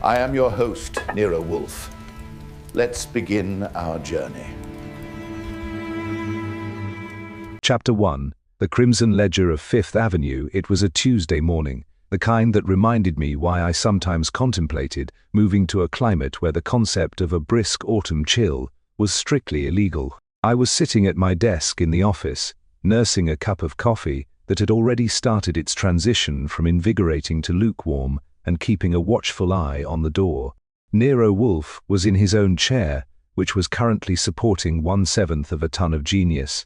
I am your host, Nero Wolfe. Let's begin our journey. Chapter 1. The Crimson Ledger of Fifth Avenue. It was a Tuesday morning, the kind that reminded me why I sometimes contemplated moving to a climate where the concept of a brisk autumn chill was strictly illegal. I was sitting at my desk in the office, nursing a cup of coffee that had already started its transition from invigorating to lukewarm, and keeping a watchful eye on the door. Nero Wolfe was in his own chair, which was currently supporting 1/7 of a ton of genius,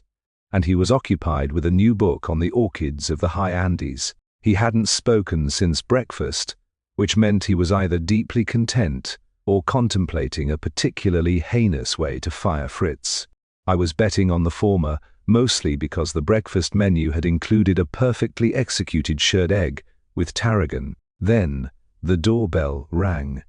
and he was occupied with a new book on the orchids of the high Andes. He hadn't spoken since breakfast, which meant he was either deeply content or contemplating a particularly heinous way to fire Fritz. I was betting on the former, mostly because the breakfast menu had included a perfectly executed shirred egg with tarragon. Then, the doorbell rang.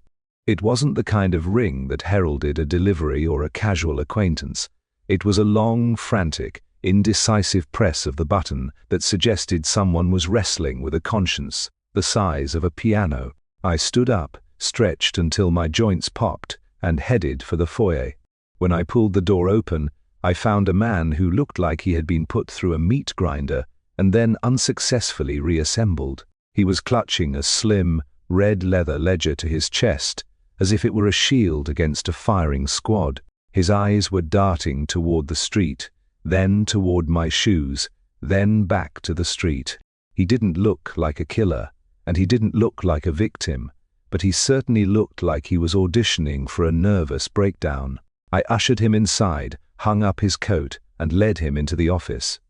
It wasn't the kind of ring that heralded a delivery or a casual acquaintance. It was a long, frantic, indecisive press of the button that suggested someone was wrestling with a conscience the size of a piano. I stood up, stretched until my joints popped, and headed for the foyer. When I pulled the door open, I found a man who looked like he had been put through a meat grinder and then unsuccessfully reassembled. He was clutching a slim, red leather ledger to his chest, as if it were a shield against a firing squad. His eyes were darting toward the street, then toward my shoes, then back to the street. He didn't look like a killer, and he didn't look like a victim, but he certainly looked like he was auditioning for a nervous breakdown. I ushered him inside, hung up his coat, and led him into the office.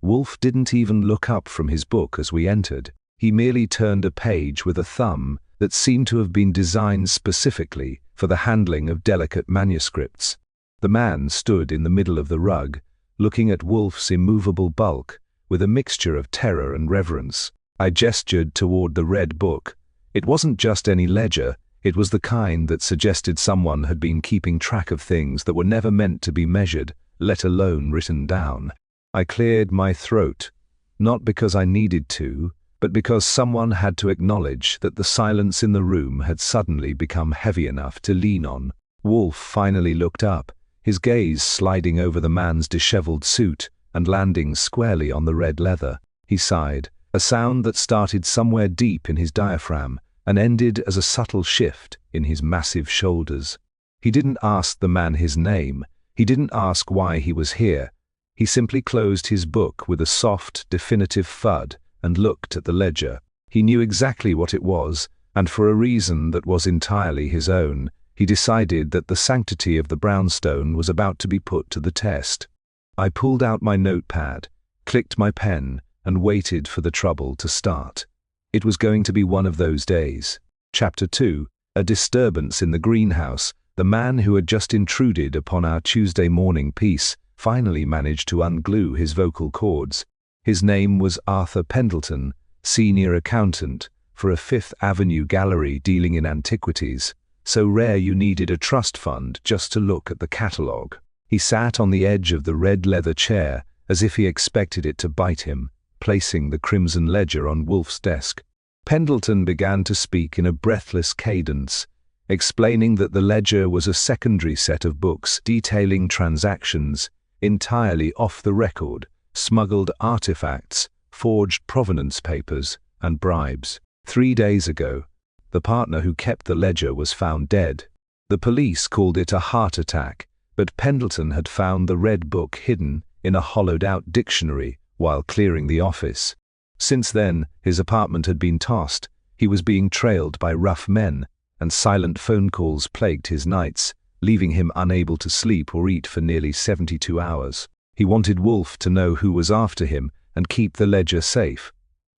Wolfe didn't even look up from his book as we entered. He merely turned a page with a thumb that seemed to have been designed specifically for the handling of delicate manuscripts. The man stood in the middle of the rug, looking at Wolfe's immovable bulk with a mixture of terror and reverence. I gestured toward the red book. It wasn't just any ledger, it was the kind that suggested someone had been keeping track of things that were never meant to be measured, let alone written down. I cleared my throat, not because I needed to, but because someone had to acknowledge that the silence in the room had suddenly become heavy enough to lean on. Wolfe finally looked up, his gaze sliding over the man's disheveled suit and landing squarely on the red leather. He sighed, a sound that started somewhere deep in his diaphragm and ended as a subtle shift in his massive shoulders. He didn't ask the man his name. He didn't ask why he was here. He simply closed his book with a soft, definitive thud and looked at the ledger. He knew exactly what it was, and for a reason that was entirely his own, he decided that the sanctity of the brownstone was about to be put to the test. I pulled out my notepad, clicked my pen, and waited for the trouble to start. It was going to be one of those days. Chapter 2. A disturbance in the greenhouse. The man who had just intruded upon our Tuesday morning peace finally managed to unglue his vocal cords. His name was Arthur Pendleton, senior accountant for a Fifth Avenue gallery dealing in antiquities, so rare you needed a trust fund just to look at the catalogue. He sat on the edge of the red leather chair as if he expected it to bite him, placing the crimson ledger on Wolfe's desk. Pendleton began to speak in a breathless cadence, explaining that the ledger was a secondary set of books detailing transactions entirely off the record, smuggled artifacts, forged provenance papers, and bribes. 3 days ago, the partner who kept the ledger was found dead. The police called it a heart attack, but Pendleton had found the red book hidden in a hollowed-out dictionary while clearing the office. Since then, his apartment had been tossed, he was being trailed by rough men, and silent phone calls plagued his nights, leaving him unable to sleep or eat for nearly 72 hours. He wanted Wolfe to know who was after him and keep the ledger safe.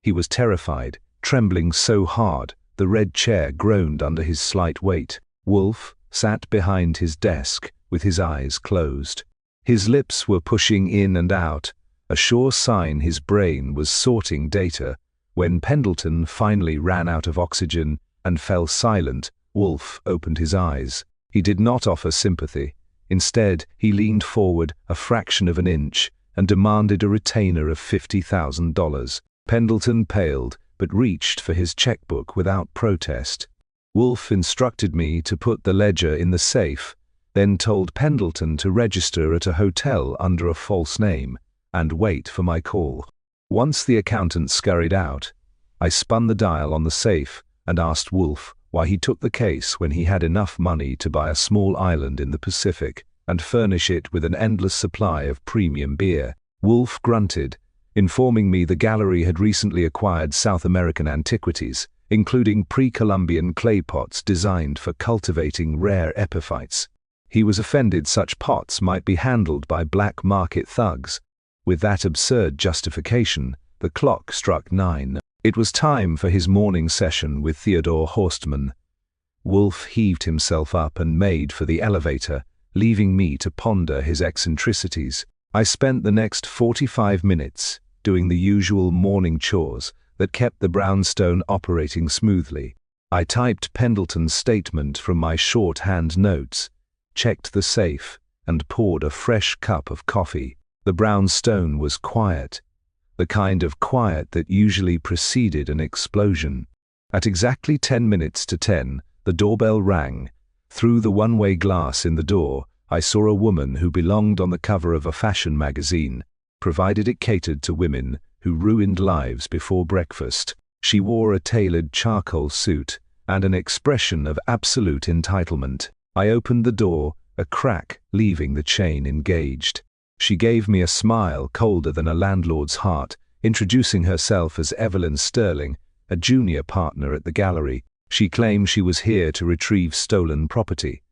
He was terrified, trembling so hard the red chair groaned under his slight weight. Wolfe sat behind his desk with his eyes closed. His lips were pushing in and out, a sure sign his brain was sorting data. When Pendleton finally ran out of oxygen and fell silent, Wolfe opened his eyes. He did not offer sympathy. Instead, he leaned forward a fraction of an inch and demanded a retainer of $50,000. Pendleton paled, but reached for his checkbook without protest. Wolfe instructed me to put the ledger in the safe, then told Pendleton to register at a hotel under a false name and wait for my call. Once the accountant scurried out, I spun the dial on the safe and asked Wolfe why he took the case when he had enough money to buy a small island in the Pacific and furnish it with an endless supply of premium beer. Wolfe grunted, informing me the gallery had recently acquired South American antiquities, including pre-Columbian clay pots designed for cultivating rare epiphytes. He was offended such pots might be handled by black market thugs. With that absurd justification, the clock struck 9. It was time for his morning session with Theodore Horstman. Wolfe heaved himself up and made for the elevator, leaving me to ponder his eccentricities. I spent the next 45 minutes doing the usual morning chores that kept the brownstone operating smoothly. I typed Pendleton's statement from my shorthand notes, checked the safe, and poured a fresh cup of coffee. The brownstone was quiet, the kind of quiet that usually preceded an explosion. At exactly 10 minutes to 10, the doorbell rang. Through the one-way glass in the door, I saw a woman who belonged on the cover of a fashion magazine, provided it catered to women who ruined lives before breakfast. She wore a tailored charcoal suit and an expression of absolute entitlement. I opened the door, a crack leaving the chain engaged. She gave me a smile colder than a landlord's heart, introducing herself as Evelyn Sterling, a junior partner at the gallery. She claimed she was here to retrieve stolen property.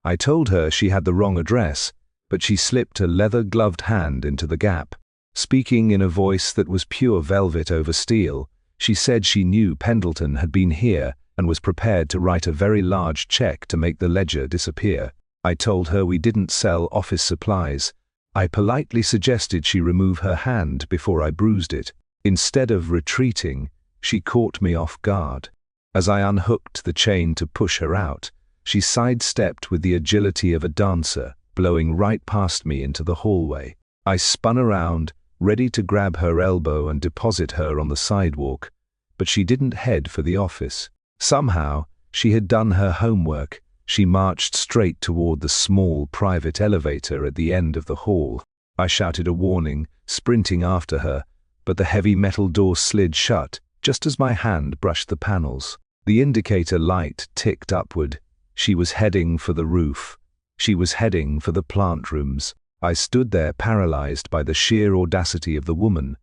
I told her she had the wrong address, but she slipped a leather-gloved hand into the gap. Speaking in a voice that was pure velvet over steel, she said she knew Pendleton had been here and was prepared to write a very large check to make the ledger disappear. I told her we didn't sell office supplies. I politely suggested she remove her hand before I bruised it. Instead of retreating, she caught me off guard. As I unhooked the chain to push her out, she sidestepped with the agility of a dancer, blowing right past me into the hallway. I spun around, ready to grab her elbow and deposit her on the sidewalk, but she didn't head for the office. Somehow, she had done her homework. She marched straight toward the small private elevator at the end of the hall. I shouted a warning, sprinting after her, but the heavy metal door slid shut just as my hand brushed the panels. The indicator light ticked upward. She was heading for the roof. She was heading for the plant rooms. I stood there paralyzed by the sheer audacity of the woman.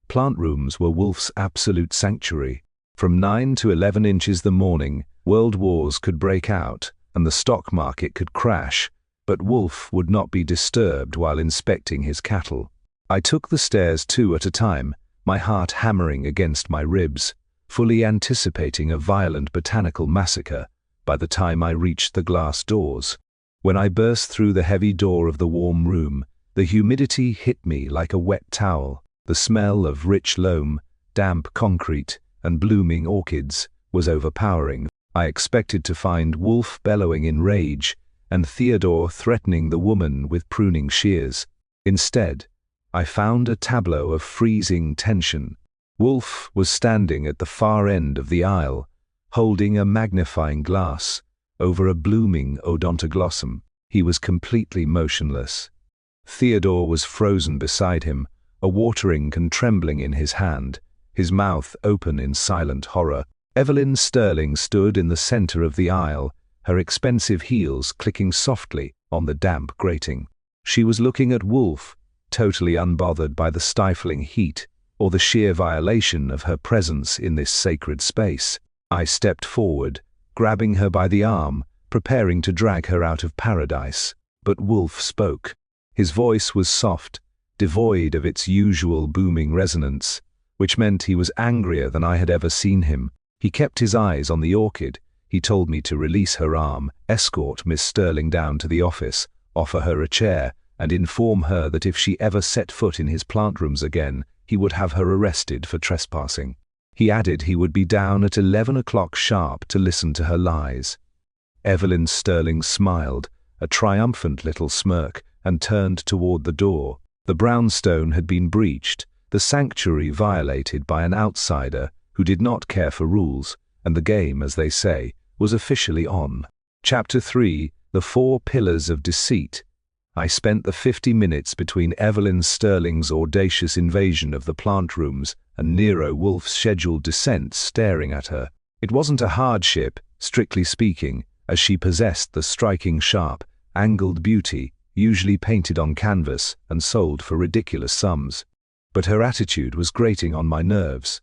Plant rooms were Wolfe's absolute sanctuary. From 9 to 11 inches the morning, world wars could break out and the stock market could crash, but Wolfe would not be disturbed while inspecting his cattle. I took the stairs 2 at a time, my heart hammering against my ribs, fully anticipating a violent botanical massacre by the time I reached the glass doors. When I burst through the heavy door of the warm room, the humidity hit me like a wet towel. The smell of rich loam, damp concrete, and blooming orchids was overpowering. I expected to find Wolfe bellowing in rage and Theodore threatening the woman with pruning shears. Instead, I found a tableau of freezing tension. Wolfe was standing at the far end of the aisle, holding a magnifying glass over a blooming odontoglossum. He was completely motionless. Theodore was frozen beside him, a watering can trembling in his hand, his mouth open in silent horror. Evelyn Sterling stood in the center of the aisle, her expensive heels clicking softly on the damp grating. She was looking at Wolfe, totally unbothered by the stifling heat or the sheer violation of her presence in this sacred space. I stepped forward, grabbing her by the arm, preparing to drag her out of paradise. But Wolfe spoke. His voice was soft, devoid of its usual booming resonance, which meant he was angrier than I had ever seen him. He kept his eyes on the orchid. He told me to release her arm, escort Miss Sterling down to the office, offer her a chair, and inform her that if she ever set foot in his plant rooms again, he would have her arrested for trespassing. He added he would be down at 11 o'clock sharp to listen to her lies. Evelyn Sterling smiled, a triumphant little smirk, and turned toward the door. The brownstone had been breached, the sanctuary violated by an outsider who did not care for rules, and the game, as they say, was officially on. Chapter 3, The 4 Pillars of Deceit. I spent the 50 minutes between Evelyn Sterling's audacious invasion of the plant rooms and Nero Wolfe's scheduled descent staring at her. It wasn't a hardship, strictly speaking, as she possessed the striking sharp, angled beauty usually painted on canvas and sold for ridiculous sums. But her attitude was grating on my nerves.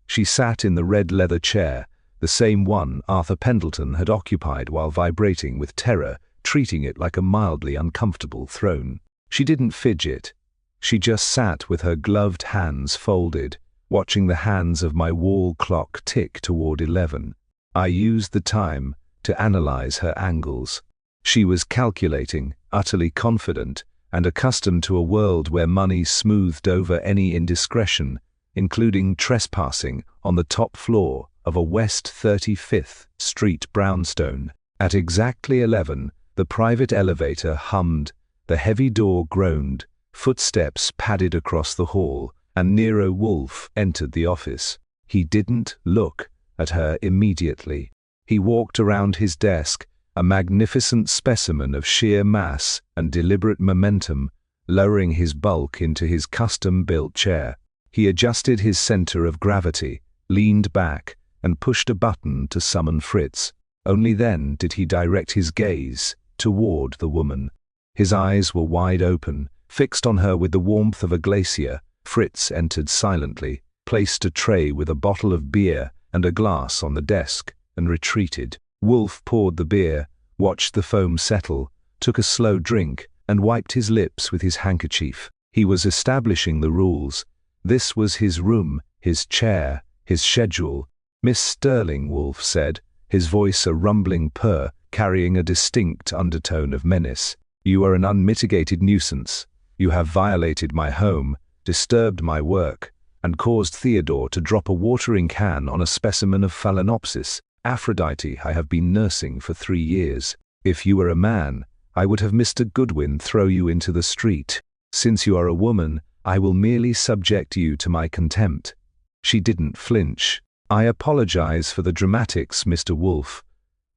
She sat in the red leather chair, the same one Arthur Pendleton had occupied while vibrating with terror, treating it like a mildly uncomfortable throne. She didn't fidget. She just sat with her gloved hands folded, watching the hands of my wall clock tick toward 11. I used the time to analyze her angles. She was calculating, utterly confident, and accustomed to a world where money smoothed over any indiscretion, including trespassing on the top floor of a West 35th Street brownstone. At exactly 11, the private elevator hummed, the heavy door groaned, footsteps padded across the hall, and Nero Wolfe entered the office. He didn't look at her immediately. He walked around his desk, a magnificent specimen of sheer mass and deliberate momentum, lowering his bulk into his custom-built chair. He adjusted his center of gravity, leaned back, and pushed a button to summon Fritz. Only then did he direct his gaze toward the woman. His eyes were wide open, fixed on her with the warmth of a glacier. Fritz entered silently, placed a tray with a bottle of beer and a glass on the desk, and retreated. Wolfe poured the beer, watched the foam settle, took a slow drink, and wiped his lips with his handkerchief. He was establishing the rules. This was his room, his chair, his schedule. "Miss Sterling," Wolfe said, his voice a rumbling purr, carrying a distinct undertone of menace. "You are an unmitigated nuisance. You have violated my home, disturbed my work, and caused Theodore to drop a watering can on a specimen of Phalaenopsis, Aphrodite I have been nursing for 3 years. If you were a man, I would have Mr. Goodwin throw you into the street. Since you are a woman, I will merely subject you to my contempt." She didn't flinch. "I apologize for the dramatics, Mr. Wolfe.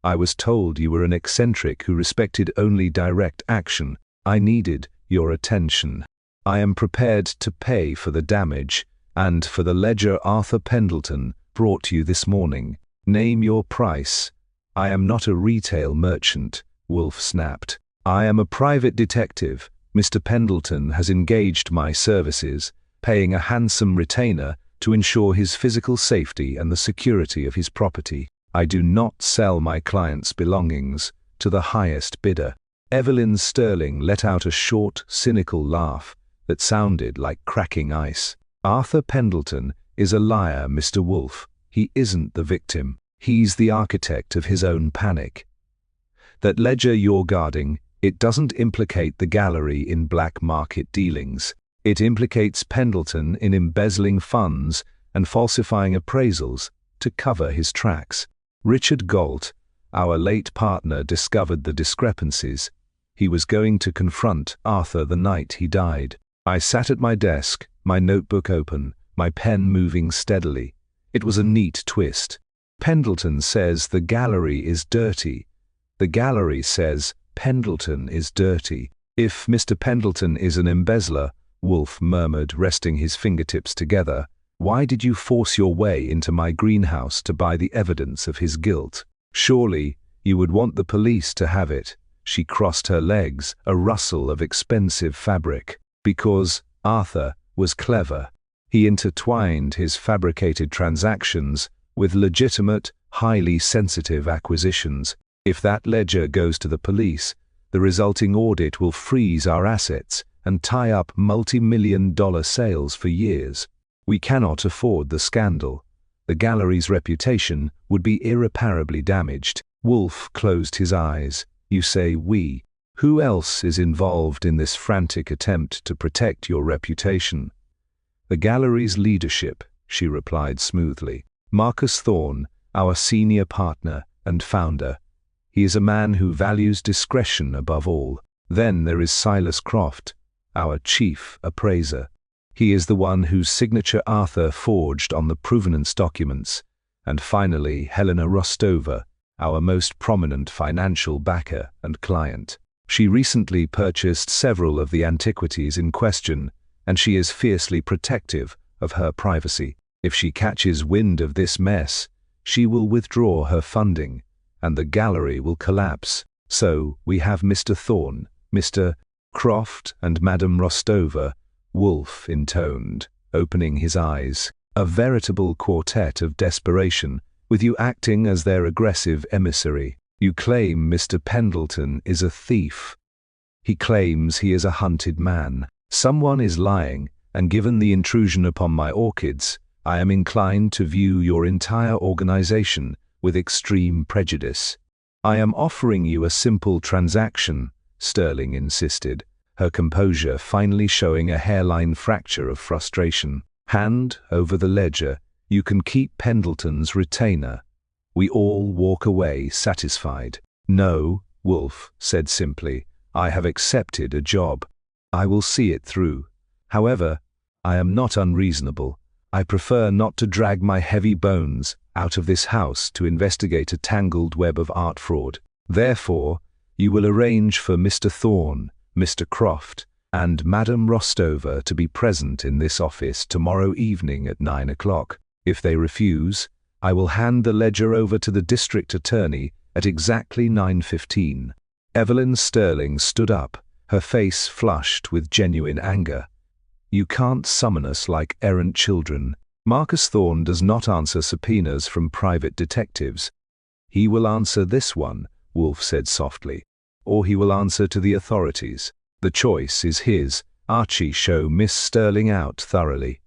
I was told you were an eccentric who respected only direct action. I needed your attention. I am prepared to pay for the damage and for the ledger Arthur Pendleton brought you this morning. Name your price." "I am not a retail merchant," Wolfe snapped. "I am a private detective. Mr. Pendleton has engaged my services, paying a handsome retainer to ensure his physical safety and the security of his property. I do not sell my client's belongings to the highest bidder." Evelyn Sterling let out a short, cynical laugh that sounded like cracking ice. "Arthur Pendleton is a liar, Mr. Wolfe. He isn't the victim. He's the architect of his own panic. That ledger you're guarding, it doesn't implicate the gallery in black market dealings. It implicates Pendleton in embezzling funds and falsifying appraisals to cover his tracks. Richard Galt, our late partner, discovered the discrepancies. He was going to confront Arthur the night he died. I sat at my desk, my notebook open, my pen moving steadily. It was a neat twist. Pendleton says the gallery is dirty. The gallery says Pendleton is dirty. If Mr. Pendleton is an embezzler, Wolfe murmured, resting his fingertips together, why did you force your way into my greenhouse to buy the evidence of his guilt? Surely you would want the police to have it. She crossed her legs, a rustle of expensive fabric. Because Arthur was clever. He intertwined his fabricated transactions with legitimate, highly sensitive acquisitions. If that ledger goes to the police, the resulting audit will freeze our assets and tie up multi-million-dollar sales for years. We cannot afford the scandal. The gallery's reputation would be irreparably damaged. Wolfe closed his eyes. You say we. Who else is involved in this frantic attempt to protect your reputation? The gallery's leadership, she replied smoothly. Marcus Thorne, our senior partner and founder. He is a man who values discretion above all. Then there is Silas Croft, our chief appraiser. He is the one whose signature Arthur forged on the provenance documents. And finally, Helena Rostova, our most prominent financial backer and client. She recently purchased several of the antiquities in question, and she is fiercely protective of her privacy. If she catches wind of this mess, she will withdraw her funding, and the gallery will collapse. So we have Mr. Thorne, Mr. Croft, and Madame Rostova, Wolfe intoned, opening his eyes. A veritable quartet of desperation, with you acting as their aggressive emissary. You claim Mr. Pendleton is a thief. He claims he is a hunted man. Someone is lying, and given the intrusion upon my orchids, I am inclined to view your entire organization with extreme prejudice. I am offering you a simple transaction, Sterling insisted, her composure finally showing a hairline fracture of frustration. Hand over the ledger, you can keep Pendleton's retainer. We all walk away satisfied. No, Wolfe said simply, I have accepted a job. I will see it through. However, I am not unreasonable. I prefer not to drag my heavy bones out of this house to investigate a tangled web of art fraud. Therefore, you will arrange for Mr. Thorne, Mr. Croft, and Madame Rostova to be present in this office tomorrow evening at 9 o'clock. If they refuse, I will hand the ledger over to the district attorney at exactly 9:15. Evelyn Sterling stood up, her face flushed with genuine anger. You can't summon us like errant children. Marcus Thorne does not answer subpoenas from private detectives. He will answer this one, Wolfe said softly, or he will answer to the authorities. The choice is his. Archie, show Miss Sterling out thoroughly.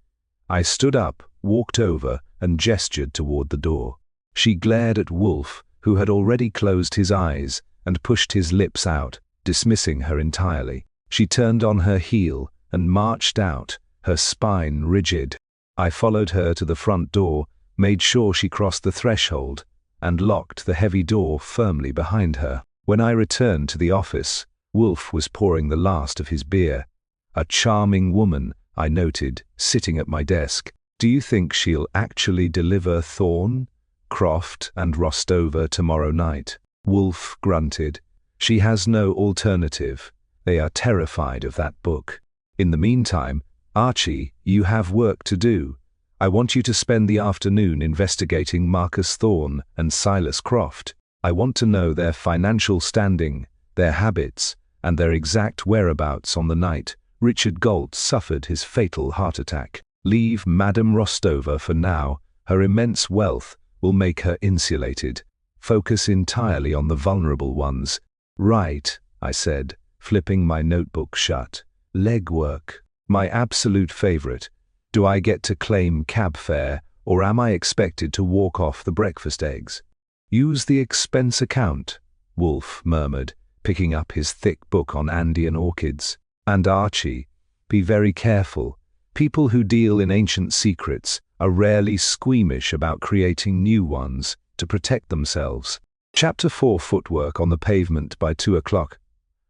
I stood up, walked over, and gestured toward the door. She glared at Wolfe, who had already closed his eyes, and pushed his lips out, dismissing her entirely. She turned on her heel and marched out, her spine rigid. I followed her to the front door, made sure she crossed the threshold, and locked the heavy door firmly behind her. When I returned to the office, Wolfe was pouring the last of his beer. A charming woman, I noted, sitting at my desk. Do you think she'll actually deliver Thorne, Croft, and Rostova tomorrow night? Wolfe grunted. She has no alternative. They are terrified of that book. In the meantime, Archie, you have work to do. I want you to spend the afternoon investigating Marcus Thorne and Silas Croft. I want to know their financial standing, their habits, and their exact whereabouts on the night Richard Galt suffered his fatal heart attack. Leave Madame Rostova for now. Her immense wealth will make her insulated. Focus entirely on the vulnerable ones. Right, I said, flipping my notebook shut. Legwork. My absolute favorite. Do I get to claim cab fare, or am I expected to walk off the breakfast eggs? Use the expense account, Wolfe murmured, picking up his thick book on Andean orchids. And Archie, be very careful. People who deal in ancient secrets are rarely squeamish about creating new ones to protect themselves. Chapter 4. Footwork on the pavement by 2 o'clock.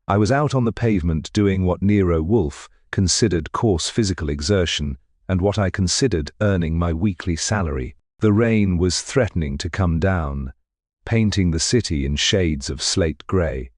I was out on the pavement doing what Nero Wolfe considered coarse physical exertion and what I considered earning my weekly salary. The rain was threatening to come down, painting the city in shades of slate grey.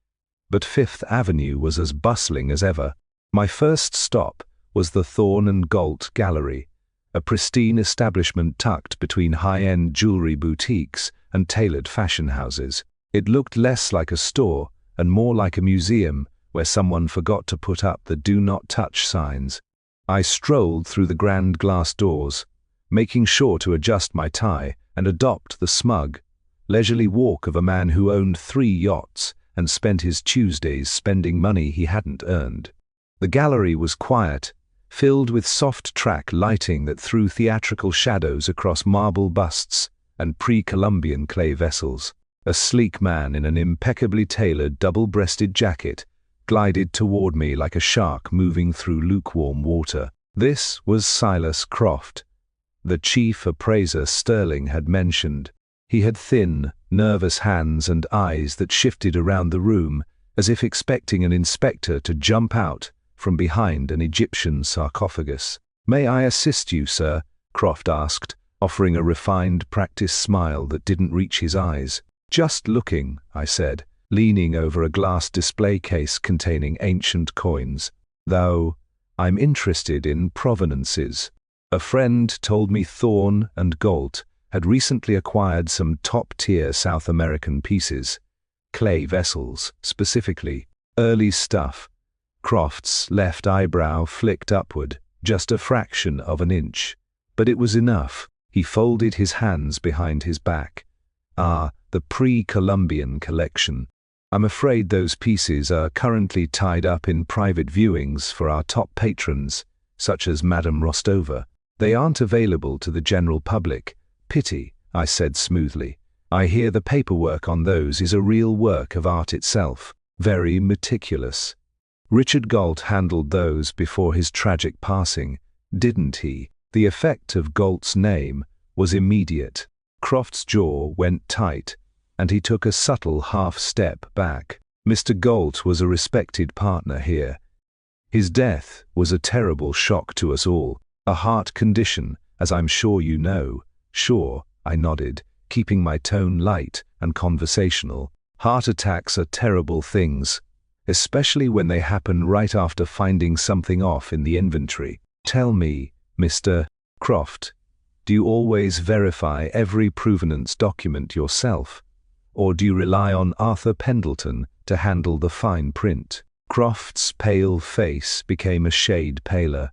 But Fifth Avenue was as bustling as ever. My first stop was the Thorne and Galt Gallery, a pristine establishment tucked between high-end jewelry boutiques and tailored fashion houses. It looked less like a store and more like a museum where someone forgot to put up the "Do Not Touch" signs. I strolled through the grand glass doors, making sure to adjust my tie and adopt the smug, leisurely walk of a man who owned 3 yachts and spent his Tuesdays spending money he hadn't earned. The gallery was quiet, filled with soft track lighting that threw theatrical shadows across marble busts and pre-Columbian clay vessels. A sleek man in an impeccably tailored double-breasted jacket glided toward me like a shark moving through lukewarm water. This was Silas Croft, the chief appraiser Sterling had mentioned. He had thin, nervous hands and eyes that shifted around the room as if expecting an inspector to jump out from behind an Egyptian sarcophagus. "May I assist you, sir?" Croft asked, offering a refined, practiced smile that didn't reach his eyes. Just looking, I said, leaning over a glass display case containing ancient coins. Though, I'm interested in provenances. A friend told me Thorne and Galt had recently acquired some top-tier South American pieces. Clay vessels, specifically. Early stuff. Croft's left eyebrow flicked upward, just a fraction of an inch. But it was enough. He folded his hands behind his back. Ah, the pre-Columbian collection. I'm afraid those pieces are currently tied up in private viewings for our top patrons, such as Madame Rostova. They aren't available to the general public. Pity, I said smoothly. I hear the paperwork on those is a real work of art itself, very meticulous. Richard Galt handled those before his tragic passing, didn't he? The effect of Galt's name was immediate. Croft's jaw went tight, and he took a subtle half-step back. Mr. Galt was a respected partner here. His death was a terrible shock to us all, a heart condition, as I'm sure you know. Sure, I nodded, keeping my tone light and conversational. Heart attacks are terrible things, especially when they happen right after finding something off in the inventory. Tell me, Mr. Croft, do you always verify every provenance document yourself, or do you rely on Arthur Pendleton to handle the fine print? Croft's pale face became a shade paler.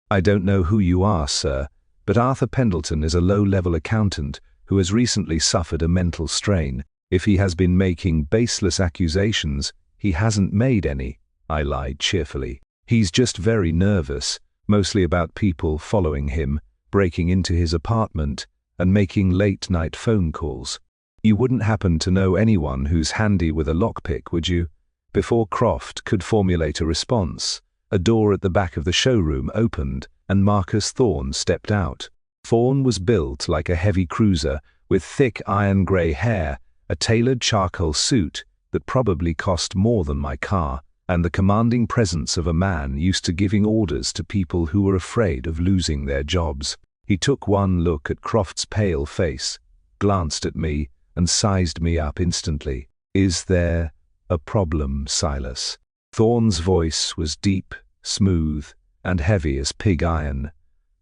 I don't know who you are, sir, but Arthur Pendleton is a low-level accountant who has recently suffered a mental strain. If he has been making baseless accusations, he hasn't made any, I lied cheerfully. He's just very nervous, mostly about people following him, breaking into his apartment, and making late-night phone calls. You wouldn't happen to know anyone who's handy with a lockpick, would you? Before Croft could formulate a response, a door at the back of the showroom opened, and Marcus Thorne stepped out. Thorne was built like a heavy cruiser, with thick iron-grey hair, a tailored charcoal suit that probably cost more than my car, and the commanding presence of a man used to giving orders to people who were afraid of losing their jobs. He took one look at Croft's pale face, glanced at me, and sized me up instantly. Is there a problem, Silas? Thorne's voice was deep, smooth, and heavy as pig iron.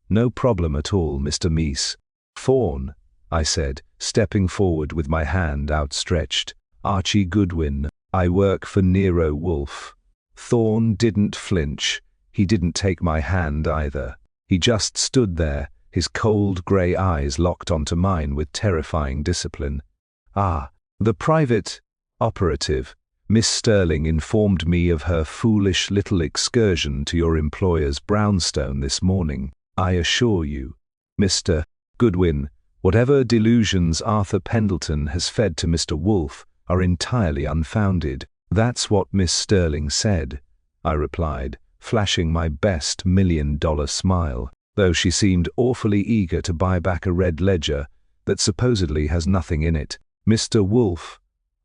No problem at all, Mr. Meese. Thorne, I said, stepping forward with my hand outstretched. Archie Goodwin, I work for Nero Wolfe. Thorne didn't flinch. He didn't take my hand either. He just stood there, his cold grey eyes locked onto mine with terrifying discipline. Ah, the private operative. Miss Sterling informed me of her foolish little excursion to your employer's brownstone this morning. I assure you, Mr. Goodwin, whatever delusions Arthur Pendleton has fed to Mr. Wolfe are entirely unfounded. That's what Miss Sterling said, I replied, flashing my best $1,000,000 smile, though she seemed awfully eager to buy back a red ledger that supposedly has nothing in it. Mr. Wolfe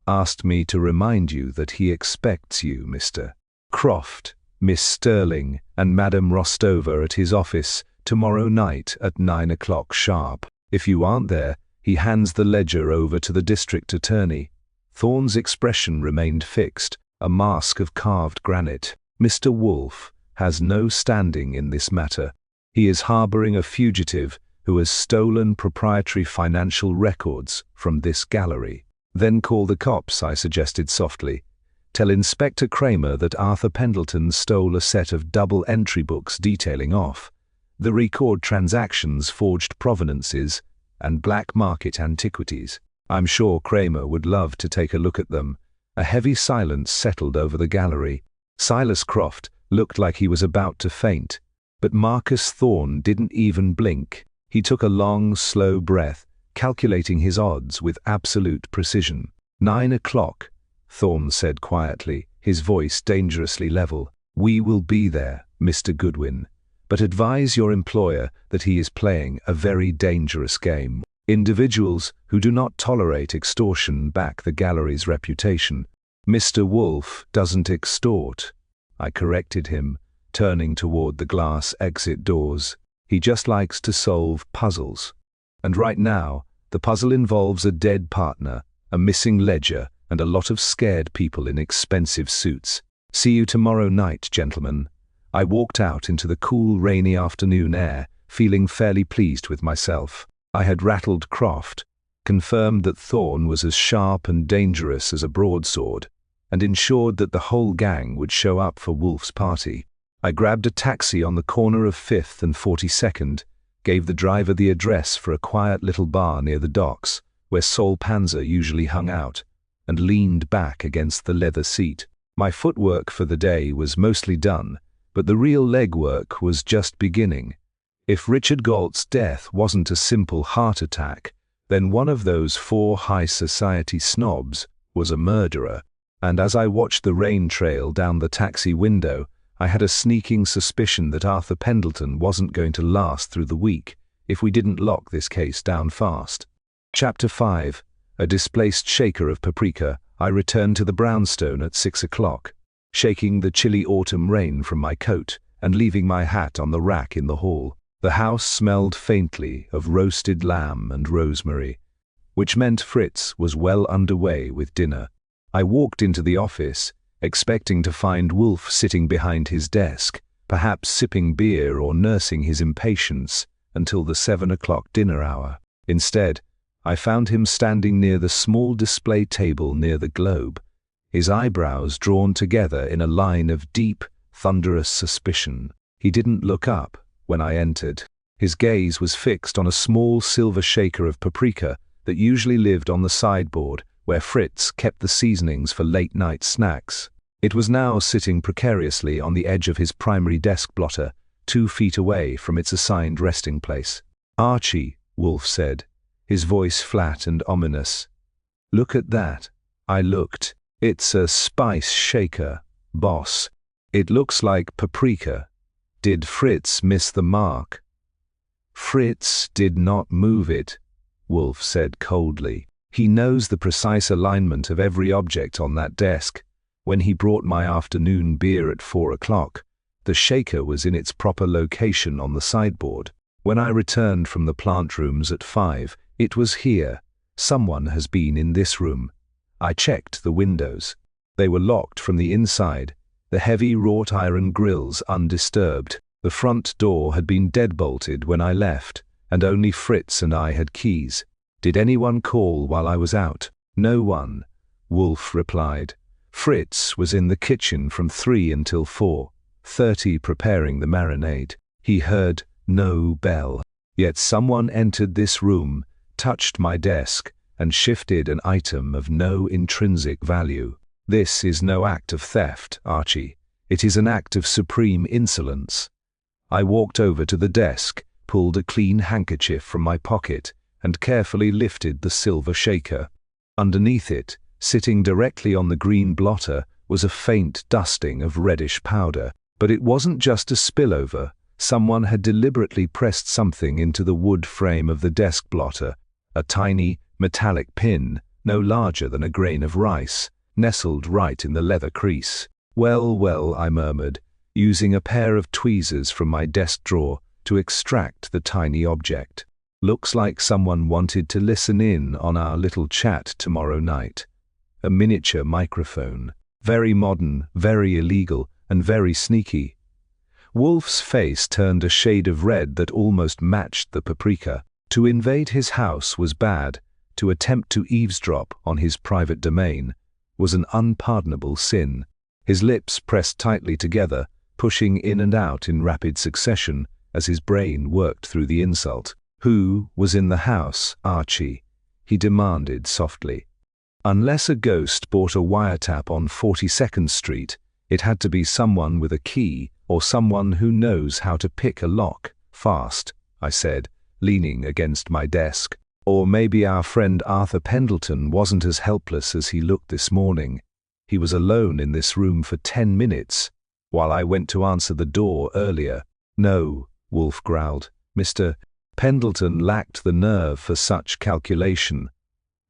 asked me to remind you that he expects you, Mr. Croft, Miss Sterling, and Madame Rostova at his office tomorrow night at 9 o'clock sharp. If you aren't there, he hands the ledger over to the district attorney. Thorne's expression remained fixed, a mask of carved granite. Mr. Wolfe has no standing in this matter. He is harboring a fugitive who has stolen proprietary financial records from this gallery. Then call the cops, I suggested softly. Tell Inspector Kramer that Arthur Pendleton stole a set of double entry books detailing off the record transactions, forged provenances, and black market antiquities. I'm sure Kramer would love to take a look at them. A heavy silence settled over the gallery. Silas Croft looked like he was about to faint, but Marcus Thorne didn't even blink. He took a long, slow breath, calculating his odds with absolute precision. 9 o'clock, Thorne said quietly, his voice dangerously level. We will be there, Mr. Goodwin, but advise your employer that he is playing a very dangerous game. Individuals who do not tolerate extortion back the gallery's reputation. Mr. Wolfe doesn't extort, I corrected him, turning toward the glass exit doors. He just likes to solve puzzles. And right now, the puzzle involves a dead partner, a missing ledger, and a lot of scared people in expensive suits. See you tomorrow night, gentlemen. I walked out into the cool, rainy afternoon air, feeling fairly pleased with myself. I had rattled Croft, confirmed that Thorn was as sharp and dangerous as a broadsword, and ensured that the whole gang would show up for Wolfe's party. I grabbed a taxi on the corner of 5th and 42nd, gave the driver the address for a quiet little bar near the docks, where Sol Panzer usually hung out, and leaned back against the leather seat. My footwork for the day was mostly done, but the real legwork was just beginning. If Richard Galt's death wasn't a simple heart attack, then one of those 4 high society snobs was a murderer. And as I watched the rain trail down the taxi window, I had a sneaking suspicion that Arthur Pendleton wasn't going to last through the week if we didn't lock this case down fast. Chapter 5. A displaced shaker of paprika. I returned to the brownstone at 6 o'clock, shaking the chilly autumn rain from my coat and leaving my hat on the rack in the hall. The house smelled faintly of roasted lamb and rosemary, which meant Fritz was well underway with dinner. I walked into the office, expecting to find Wolfe sitting behind his desk, perhaps sipping beer or nursing his impatience until the 7 o'clock dinner hour. Instead, I found him standing near the small display table near the globe, his eyebrows drawn together in a line of deep, thunderous suspicion. He didn't look up when I entered. His gaze was fixed on a small silver shaker of paprika that usually lived on the sideboard where Fritz kept the seasonings for late-night snacks. It was now sitting precariously on the edge of his primary desk blotter, 2 feet away from its assigned resting place. "Archie," Wolfe said, his voice flat and ominous. "Look at that." I looked. "It's a spice shaker, boss. It looks like paprika. Did Fritz miss the mark?" "Fritz did not move it," Wolfe said coldly. "He knows the precise alignment of every object on that desk. When he brought my afternoon beer at 4 o'clock, the shaker was in its proper location on the sideboard. When I returned from the plant rooms at 5, it was here. Someone has been in this room." I checked the windows. They were locked from the inside, the heavy wrought iron grills undisturbed. The front door had been deadbolted when I left, and only Fritz and I had keys. "Did anyone call while I was out?" "No one," Wolfe replied. "Fritz was in the kitchen from 3 until 4:30 preparing the marinade. He heard no bell. Yet someone entered this room, touched my desk, and shifted an item of no intrinsic value. This is no act of theft, Archie. It is an act of supreme insolence." I walked over to the desk, pulled a clean handkerchief from my pocket, and carefully lifted the silver shaker. Underneath it, sitting directly on the green blotter, was a faint dusting of reddish powder. But it wasn't just a spillover. Someone had deliberately pressed something into the wood frame of the desk blotter, a tiny, metallic pin, no larger than a grain of rice, nestled right in the leather crease. "Well, well," I murmured, using a pair of tweezers from my desk drawer to extract the tiny object. "Looks like someone wanted to listen in on our little chat tomorrow night." A miniature microphone. Very modern, very illegal, and very sneaky. Wolfe's face turned a shade of red that almost matched the paprika. To invade his house was bad. To attempt to eavesdrop on his private domain was an unpardonable sin. His lips pressed tightly together, pushing in and out in rapid succession as his brain worked through the insult. "Who was in the house, Archie?" he demanded softly. Unless a ghost bought a wiretap on 42nd Street, it had to be someone with a key or someone who knows how to pick a lock fast, I said, leaning against my desk. Or maybe our friend Arthur Pendleton wasn't as helpless as he looked this morning. He was alone in this room for 10 minutes, while I went to answer the door earlier. "No," Wolfe growled. "Mr. Pendleton lacked the nerve for such calculation.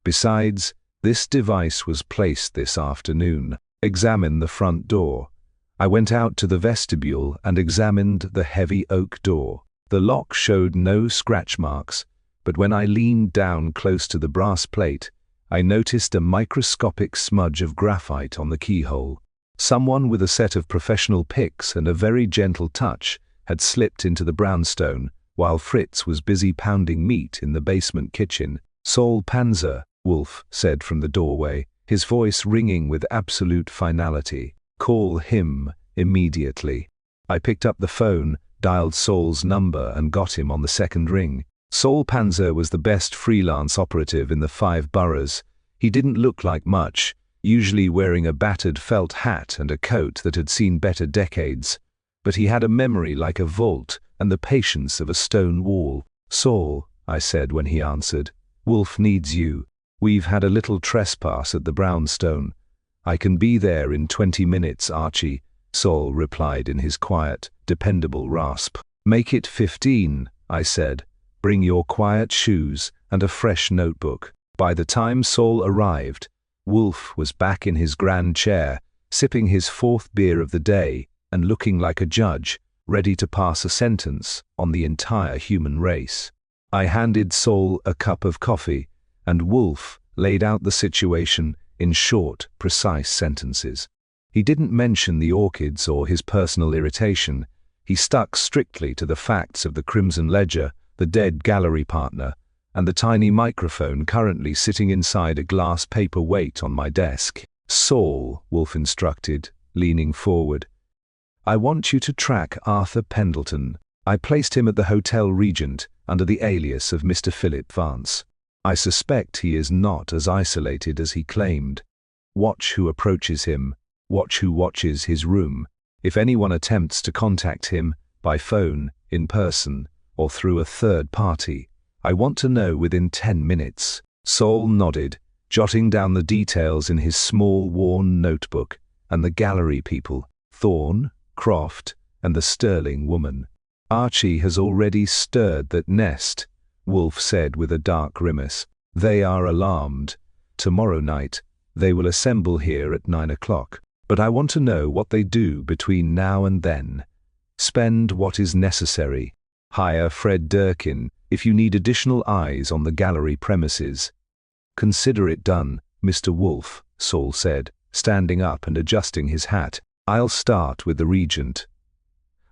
Besides, this device was placed this afternoon. Examine the front door." I went out to the vestibule and examined the heavy oak door. The lock showed no scratch marks, but when I leaned down close to the brass plate, I noticed a microscopic smudge of graphite on the keyhole. Someone with a set of professional picks and a very gentle touch had slipped into the brownstone while Fritz was busy pounding meat in the basement kitchen. "Saul Panzer," Wolfe said from the doorway, his voice ringing with absolute finality. "Call him immediately." I picked up the phone, dialed Saul's number and got him on the second ring. Saul Panzer was the best freelance operative in the 5 boroughs. He didn't look like much, usually wearing a battered felt hat and a coat that had seen better decades. But he had a memory like a vault and the patience of a stone wall. "Saul," I said when he answered, "Wolfe needs you. We've had a little trespass at the brownstone." "I can be there in 20 minutes, Archie," Saul replied in his quiet, dependable rasp. "Make it 15, I said. "Bring your quiet shoes and a fresh notebook." By the time Saul arrived, Wolfe was back in his grand chair, sipping his 4th beer of the day and looking like a judge, ready to pass a sentence on the entire human race. I handed Saul a cup of coffee, and Wolfe laid out the situation in short, precise sentences. He didn't mention the orchids or his personal irritation. He stuck strictly to the facts of the Crimson Ledger, the dead gallery partner, and the tiny microphone currently sitting inside a glass paperweight on my desk. "Saul," Wolfe instructed, leaning forward, "I want you to track Arthur Pendleton." I placed him at the Hotel Regent under the alias of Mr. Philip Vance. "I suspect he is not as isolated as he claimed. Watch who approaches him. Watch who watches his room. If anyone attempts to contact him, by phone, in person, or through a third party, I want to know within 10 minutes. Saul nodded, jotting down the details in his small, worn notebook, and the gallery people, Thorne, Croft, and the Sterling woman. "Archie has already stirred that nest," Wolfe said with a dark grimace. "They are alarmed. Tomorrow night, they will assemble here at 9 o'clock. But I want to know what they do between now and then. Spend what is necessary. Hire Fred Durkin if you need additional eyes on the gallery premises." "Consider it done, Mr. Wolfe," Saul said, standing up and adjusting his hat. "I'll start with the Regent."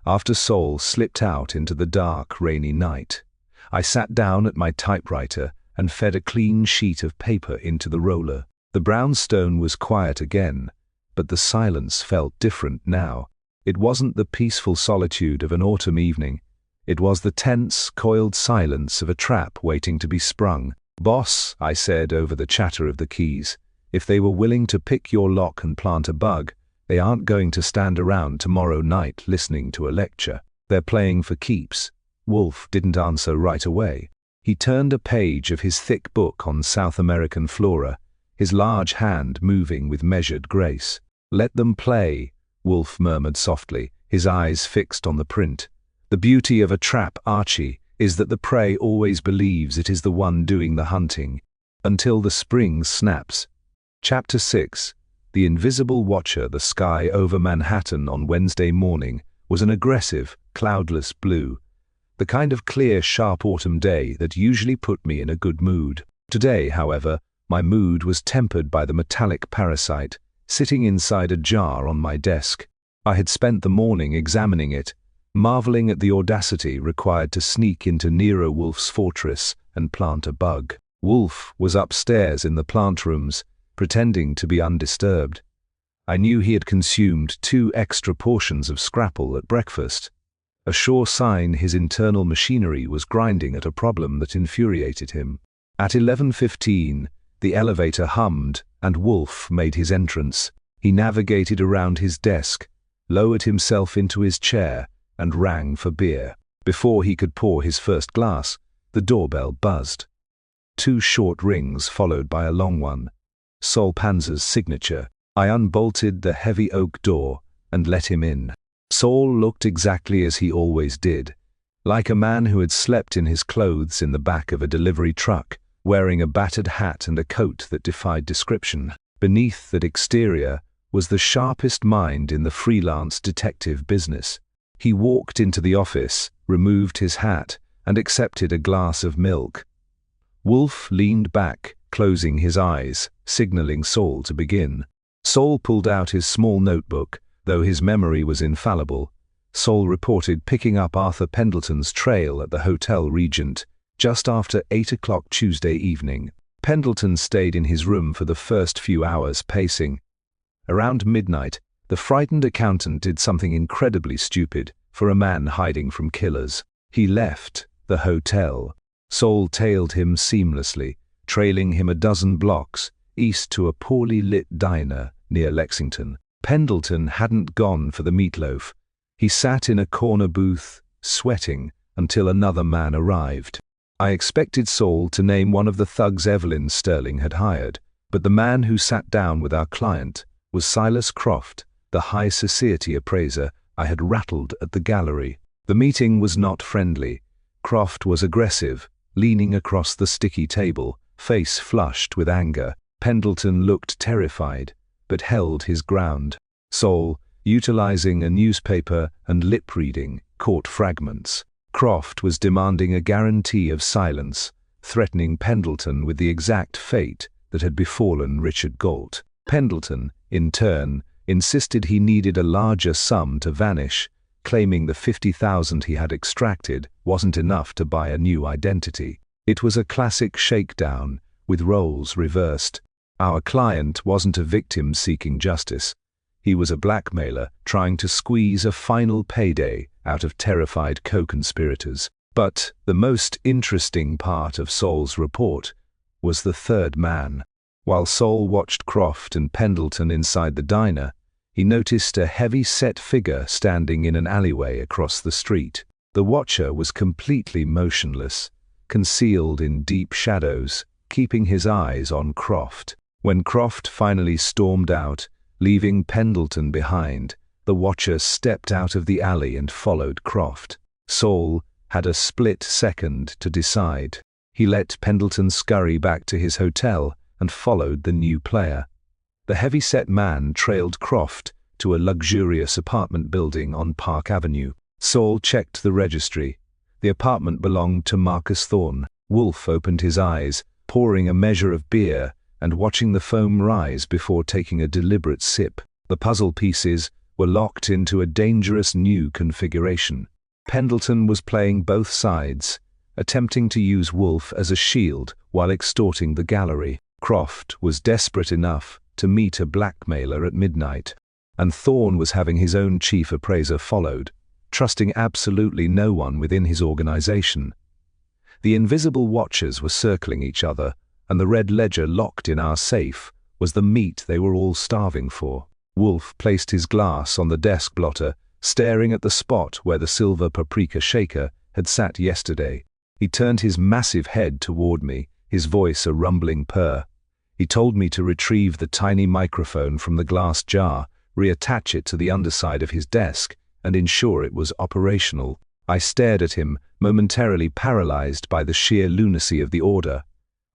After Saul slipped out into the dark, rainy night, I sat down at my typewriter and fed a clean sheet of paper into the roller. The brownstone was quiet again, but the silence felt different now. It wasn't the peaceful solitude of an autumn evening. It was the tense, coiled silence of a trap waiting to be sprung. "Boss," I said over the chatter of the keys, "if they were willing to pick your lock and plant a bug, they aren't going to stand around tomorrow night listening to a lecture. They're playing for keeps." Wolfe didn't answer right away. He turned a page of his thick book on South American flora, his large hand moving with measured grace. "Let them play," Wolfe murmured softly, his eyes fixed on the print. "The beauty of a trap, Archie, is that the prey always believes it is the one doing the hunting, until the spring snaps." Chapter 6. The invisible watcher. The sky over Manhattan on Wednesday morning was an aggressive, cloudless blue, the kind of clear, sharp autumn day that usually put me in a good mood. Today, however, my mood was tempered by the metallic parasite sitting inside a jar on my desk. I had spent the morning examining it, marveling at the audacity required to sneak into Nero Wolfe's fortress and plant a bug. Wolfe was upstairs in the plant rooms, pretending to be undisturbed. I knew he had consumed 2 extra portions of scrapple at breakfast, a sure sign his internal machinery was grinding at a problem that infuriated him. At 11:15, the elevator hummed and Wolfe made his entrance. He navigated around his desk, lowered himself into his chair, and rang for beer. Before he could pour his first glass, the doorbell buzzed. 2 short rings followed by a long one. Saul Panzer's signature. I unbolted the heavy oak door and let him in. Saul looked exactly as he always did, like a man who had slept in his clothes in the back of a delivery truck, wearing a battered hat and a coat that defied description. Beneath that exterior was the sharpest mind in the freelance detective business. He walked into the office, removed his hat, and accepted a glass of milk. Wolfe leaned back, closing his eyes, signaling Saul to begin. Saul pulled out his small notebook, though his memory was infallible. Saul reported picking up Arthur Pendleton's trail at the Hotel Regent just after 8 o'clock Tuesday evening. Pendleton stayed in his room for the first few hours pacing. Around midnight, the frightened accountant did something incredibly stupid for a man hiding from killers. He left the hotel. Saul tailed him seamlessly, trailing him a dozen blocks east to a poorly lit diner near Lexington. Pendleton hadn't gone for the meatloaf. He sat in a corner booth, sweating, until another man arrived. I expected Saul to name one of the thugs Evelyn Sterling had hired, but the man who sat down with our client was Silas Croft, the high society appraiser I had rattled at the gallery. The meeting was not friendly. Croft was aggressive, leaning across the sticky table, face flushed with anger. Pendleton looked terrified, but held his ground. Saul, utilizing a newspaper and lip-reading, caught fragments. Croft was demanding a guarantee of silence, threatening Pendleton with the exact fate that had befallen Richard Galt. Pendleton, in turn, insisted he needed a larger sum to vanish, claiming the $50,000 he had extracted wasn't enough to buy a new identity. It was a classic shakedown, with roles reversed. Our client wasn't a victim seeking justice. He was a blackmailer trying to squeeze a final payday out of terrified co-conspirators. But the most interesting part of Saul's report was the third man. While Saul watched Croft and Pendleton inside the diner, he noticed a heavy-set figure standing in an alleyway across the street. The watcher was completely motionless, concealed in deep shadows, keeping his eyes on Croft. When Croft finally stormed out, leaving Pendleton behind, the watcher stepped out of the alley and followed Croft. Saul had a split second to decide. He let Pendleton scurry back to his hotel and followed the new player. The heavy-set man trailed Croft to a luxurious apartment building on Park Avenue. Saul checked the registry. The apartment belonged to Marcus Thorne. Wolfe opened his eyes, pouring a measure of beer and watching the foam rise before taking a deliberate sip. The puzzle pieces were locked into a dangerous new configuration. Pendleton was playing both sides, attempting to use Wolfe as a shield while extorting the gallery. Croft was desperate enough to meet a blackmailer at midnight, and Thorne was having his own chief appraiser followed, trusting absolutely no one within his organization. The invisible watchers were circling each other, and the red ledger locked in our safe was the meat they were all starving for. Wolfe placed his glass on the desk blotter, staring at the spot where the silver paprika shaker had sat yesterday. He turned his massive head toward me, his voice a rumbling purr. He told me to retrieve the tiny microphone from the glass jar, reattach it to the underside of his desk, and ensure it was operational. I stared at him, momentarily paralyzed by the sheer lunacy of the order.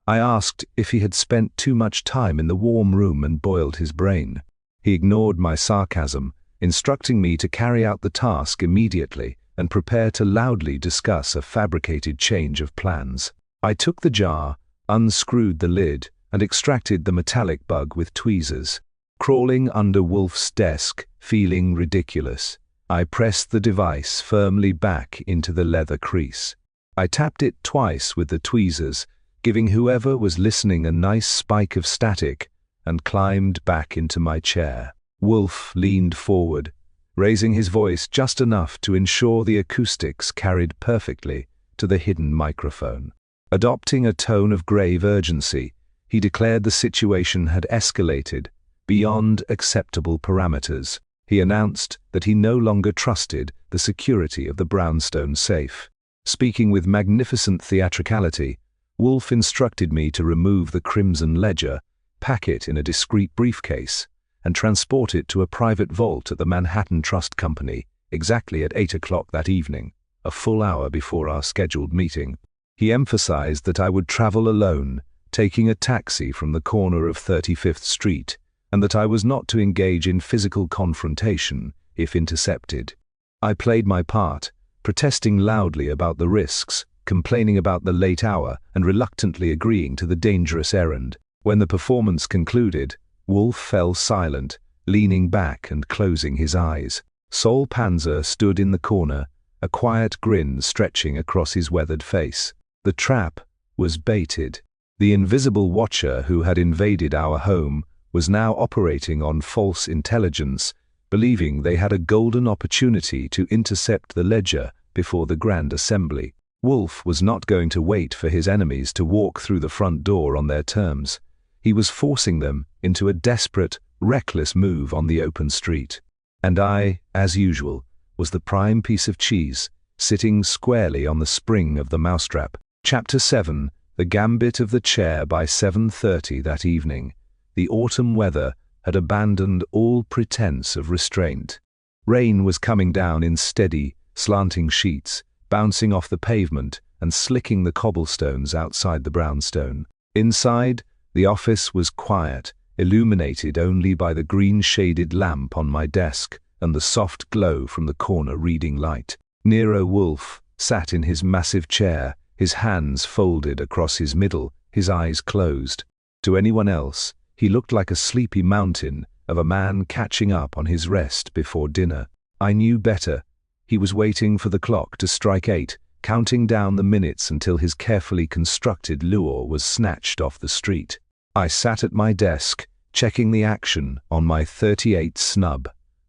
I asked if he had spent too much time in the warm room and boiled his brain. He ignored my sarcasm, instructing me to carry out the task immediately and prepare to loudly discuss a fabricated change of plans. I took the jar, unscrewed the lid, and extracted the metallic bug with tweezers. Crawling under Wolfe's desk, feeling ridiculous, I pressed the device firmly back into the leather crease. I tapped it twice with the tweezers, giving whoever was listening a nice spike of static, and climbed back into my chair. Wolfe leaned forward, raising his voice just enough to ensure the acoustics carried perfectly to the hidden microphone. Adopting a tone of grave urgency, he declared the situation had escalated beyond acceptable parameters. He announced that he no longer trusted the security of the brownstone safe. Speaking with magnificent theatricality, Wolfe instructed me to remove the crimson ledger, pack it in a discreet briefcase, and transport it to a private vault at the Manhattan Trust Company, exactly at 8 o'clock that evening, a full hour before our scheduled meeting. He emphasized that I would travel alone, taking a taxi from the corner of 35th Street, and that I was not to engage in physical confrontation if intercepted. I played my part, protesting loudly about the risks, complaining about the late hour and reluctantly agreeing to the dangerous errand. When the performance concluded, Wolfe fell silent, leaning back and closing his eyes. Sol Panzer stood in the corner, a quiet grin stretching across his weathered face. The trap was baited. The invisible watcher who had invaded our home was now operating on false intelligence, believing they had a golden opportunity to intercept the ledger before the grand assembly. Wolfe was not going to wait for his enemies to walk through the front door on their terms. He was forcing them into a desperate, reckless move on the open street. And I, as usual, was the prime piece of cheese, sitting squarely on the spring of the mousetrap. Chapter 7, The Gambit of the Chair. By 7:30 that evening, the autumn weather had abandoned all pretense of restraint. Rain was coming down in steady, slanting sheets, bouncing off the pavement and slicking the cobblestones outside the brownstone. Inside, the office was quiet, illuminated only by the green-shaded lamp on my desk and the soft glow from the corner reading light. Nero Wolfe sat in his massive chair, his hands folded across his middle, his eyes closed. To anyone else, he looked like a sleepy mountain of a man catching up on his rest before dinner. I knew better. He was waiting for the clock to strike 8, counting down the minutes until his carefully constructed lure was snatched off the street. I sat at my desk, checking the action on my .38 snub,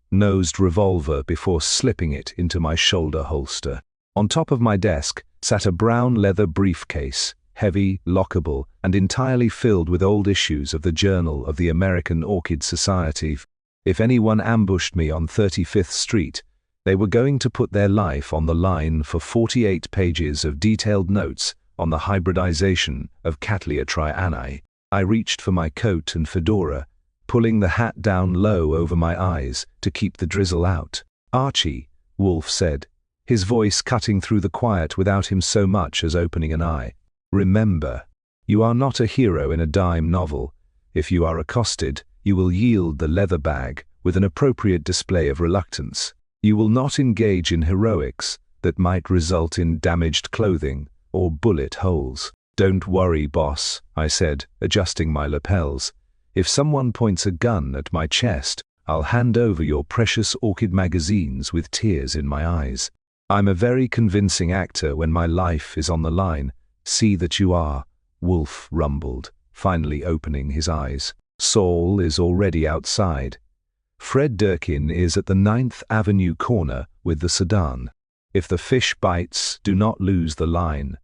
nosed revolver before slipping it into my shoulder holster. On top of my desk sat a brown leather briefcase, heavy, lockable, and entirely filled with old issues of the Journal of the American Orchid Society. If anyone ambushed me on 35th Street, they were going to put their life on the line for 48 pages of detailed notes on the hybridization of Cattleya trianae. I reached for my coat and fedora, pulling the hat down low over my eyes to keep the drizzle out. "Archie," Wolfe said, his voice cutting through the quiet without him so much as opening an eye. "Remember, you are not a hero in a dime novel. If you are accosted, you will yield the leather bag with an appropriate display of reluctance. You will not engage in heroics that might result in damaged clothing or bullet holes." "Don't worry, boss," I said, adjusting my lapels. "If someone points a gun at my chest, I'll hand over your precious orchid magazines with tears in my eyes. I'm a very convincing actor when my life is on the line. See that you are," Wolfe rumbled, finally opening his eyes. "Saul is already outside. Fred Durkin is at the 9th Avenue corner with the sedan. If the fish bites, do not lose the line."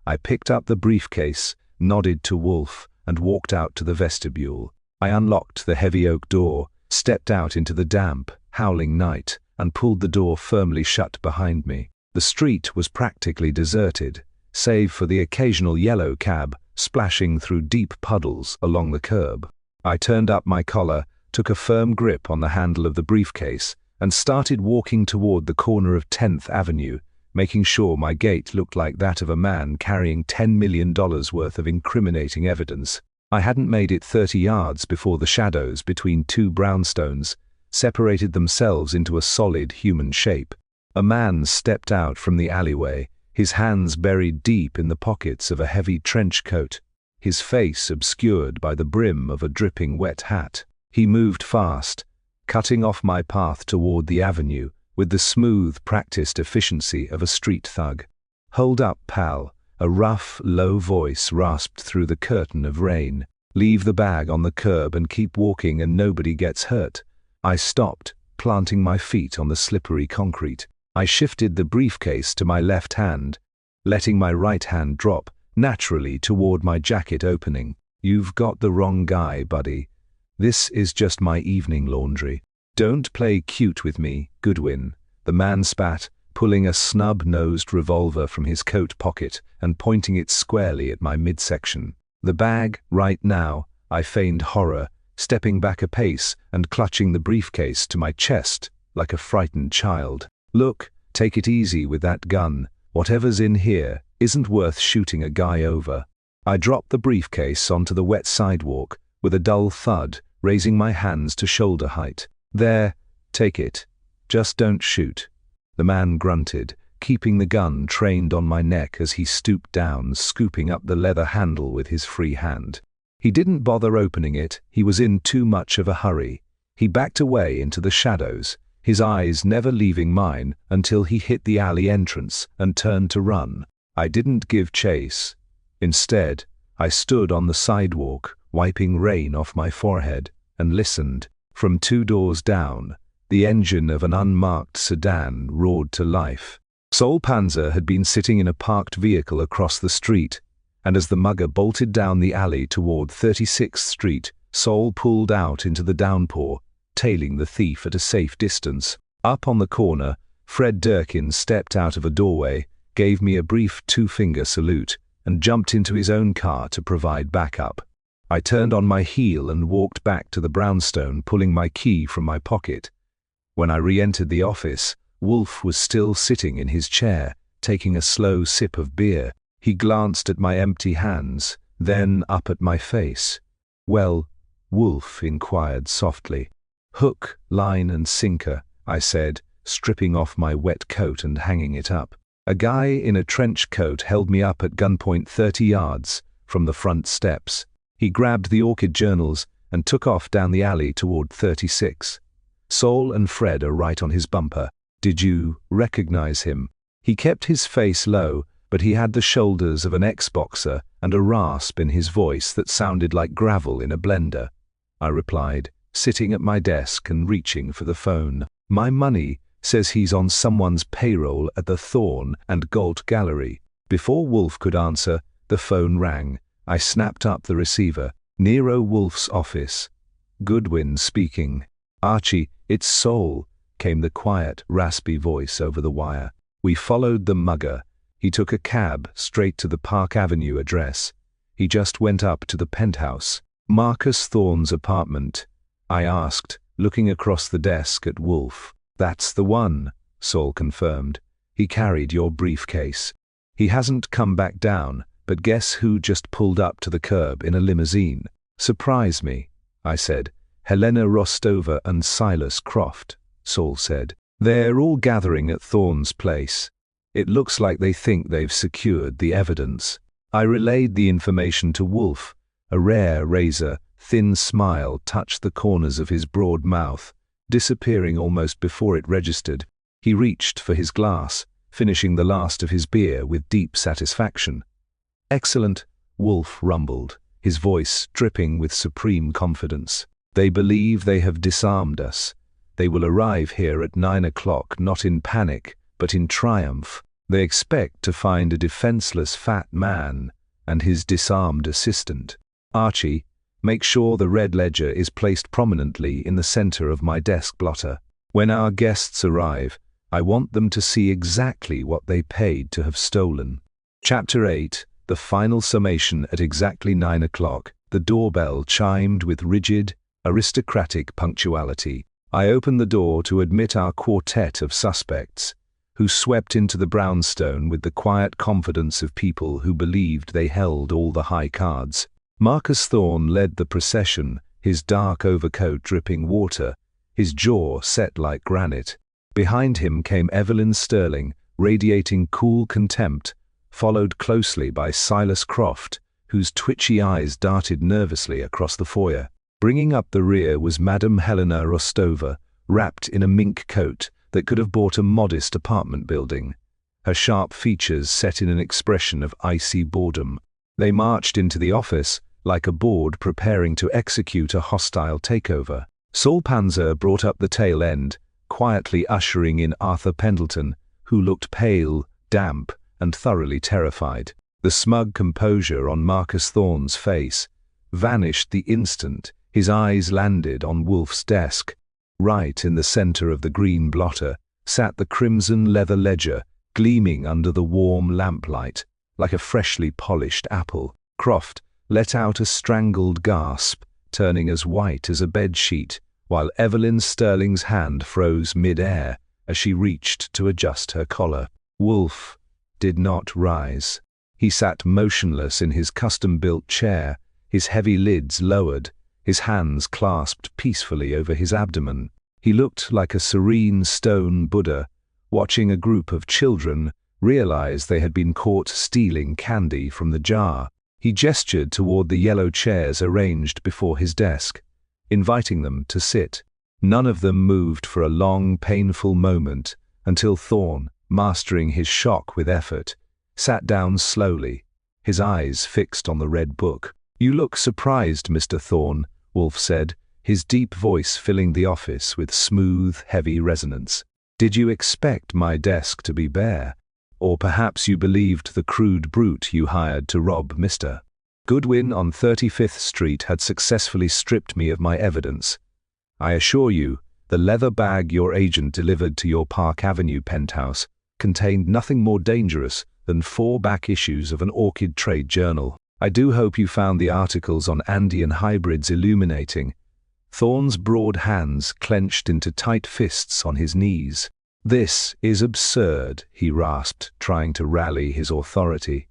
I picked up the briefcase, nodded to Wolfe, and walked out to the vestibule. I unlocked the heavy oak door, stepped out into the damp, howling night, and pulled the door firmly shut behind me. The street was practically deserted, save for the occasional yellow cab splashing through deep puddles along the curb. I turned up my collar, took a firm grip on the handle of the briefcase, and started walking toward the corner of 10th Avenue, making sure my gait looked like that of a man carrying $10 million worth of incriminating evidence. I hadn't made it 30 yards before the shadows between two brownstones separated themselves into a solid human shape. A man stepped out from the alleyway, his hands buried deep in the pockets of a heavy trench coat, his face obscured by the brim of a dripping wet hat. He moved fast, cutting off my path toward the avenue with the smooth, practiced efficiency of a street thug. "Hold up, pal," a rough, low voice rasped through the curtain of rain. "Leave the bag on the curb and keep walking and nobody gets hurt." I stopped, planting my feet on the slippery concrete. I shifted the briefcase to my left hand, letting my right hand drop naturally toward my jacket opening. "You've got the wrong guy, buddy. This is just my evening laundry." "Don't play cute with me, Goodwin," the man spat, pulling a snub-nosed revolver from his coat pocket and pointing it squarely at my midsection. "The bag, right now," I feigned horror, stepping back a pace and clutching the briefcase to my chest like a frightened child. "Look, take it easy with that gun. Whatever's in here isn't worth shooting a guy over." I dropped the briefcase onto the wet sidewalk with a dull thud, raising my hands to shoulder height. "There, take it. Just don't shoot." The man grunted, keeping the gun trained on my neck as he stooped down, scooping up the leather handle with his free hand. He didn't bother opening it, he was in too much of a hurry. He backed away into the shadows, his eyes never leaving mine until he hit the alley entrance and turned to run. I didn't give chase. Instead, I stood on the sidewalk, wiping rain off my forehead, and listened. From 2 doors down, the engine of an unmarked sedan roared to life. Sol Panzer had been sitting in a parked vehicle across the street, and as the mugger bolted down the alley toward 36th Street, Sol pulled out into the downpour, tailing the thief at a safe distance. Up on the corner, Fred Durkin stepped out of a doorway, gave me a brief 2-finger salute, and jumped into his own car to provide backup. I turned on my heel and walked back to the brownstone, pulling my key from my pocket. When I re-entered the office, Wolfe was still sitting in his chair, taking a slow sip of beer. He glanced at my empty hands, then up at my face. "Well," Wolfe inquired softly. "Hook, line and sinker," I said, stripping off my wet coat and hanging it up. A guy in a trench coat held me up at gunpoint 30 yards from the front steps. He grabbed the Orchid journals and took off down the alley toward 36. "Sol and Fred are right on his bumper. Did you recognize him?" He kept his face low, but he had the shoulders of an ex-boxer and a rasp in his voice that sounded like gravel in a blender. I replied, sitting at my desk and reaching for the phone. "My money says he's on someone's payroll at the Thorn and Galt Gallery." Before Wolfe could answer, the phone rang. I snapped up the receiver. "Nero Wolfe's office." "Goodwin speaking." "Archie, it's Sol," came the quiet, raspy voice over the wire. We followed the mugger. He took a cab straight to the Park Avenue address. He just went up to the penthouse. "Marcus Thorne's apartment?" I asked, looking across the desk at Wolfe. "That's the one," Sol confirmed. "He carried your briefcase. He hasn't come back down, but guess who just pulled up to the curb in a limousine?" "Surprise me," I said. "Helena Rostova and Silas Croft," Sol said. "They're all gathering at Thorne's place. It looks like they think they've secured the evidence." I relayed the information to Wolfe. A rare, razor-thin smile touched the corners of his broad mouth, disappearing almost before it registered. He reached for his glass, finishing the last of his beer with deep satisfaction. "Excellent," Wolfe rumbled, his voice dripping with supreme confidence. "They believe they have disarmed us. They will arrive here at 9 o'clock, not in panic, but in triumph. They expect to find a defenseless fat man and his disarmed assistant. Archie, make sure the red ledger is placed prominently in the center of my desk blotter. When our guests arrive, I want them to see exactly what they paid to have stolen." Chapter 8, the final summation. At exactly 9 o'clock, the doorbell chimed with rigid, aristocratic punctuality. I opened the door to admit our quartet of suspects, who swept into the brownstone with the quiet confidence of people who believed they held all the high cards. Marcus Thorne led the procession, his dark overcoat dripping water, his jaw set like granite. Behind him came Evelyn Sterling, radiating cool contempt, followed closely by Silas Croft, whose twitchy eyes darted nervously across the foyer. Bringing up the rear was Madame Helena Rostova, wrapped in a mink coat that could have bought a modest apartment building, her sharp features set in an expression of icy boredom. They marched into the office like a board preparing to execute a hostile takeover. Sol Panzer brought up the tail end, quietly ushering in Arthur Pendleton, who looked pale, damp, and thoroughly terrified. The smug composure on Marcus Thorne's face vanished the instant his eyes landed on Wolfe's desk. Right in the center of the green blotter sat the crimson leather ledger, gleaming under the warm lamplight, like a freshly polished apple. Croft let out a strangled gasp, turning as white as a bedsheet, while Evelyn Sterling's hand froze mid-air as she reached to adjust her collar. Wolfe did not rise. He sat motionless in his custom-built chair, his heavy lids lowered, his hands clasped peacefully over his abdomen. He looked like a serene stone Buddha, watching a group of children realize they had been caught stealing candy from the jar. He gestured toward the yellow chairs arranged before his desk, inviting them to sit. None of them moved for a long, painful moment until Thorn, mastering his shock with effort, sat down slowly, his eyes fixed on the red book. "You look surprised, Mr. Thorn," Wolfe said, his deep voice filling the office with smooth, heavy resonance. "Did you expect my desk to be bare? Or perhaps you believed the crude brute you hired to rob Mr. Goodwin on 35th Street had successfully stripped me of my evidence. I assure you, the leather bag your agent delivered to your Park Avenue penthouse contained nothing more dangerous than 4 back issues of an orchid trade journal. I do hope you found the articles on Andean hybrids illuminating." Thorn's broad hands clenched into tight fists on his knees. "This is absurd," he rasped, trying to rally his authority.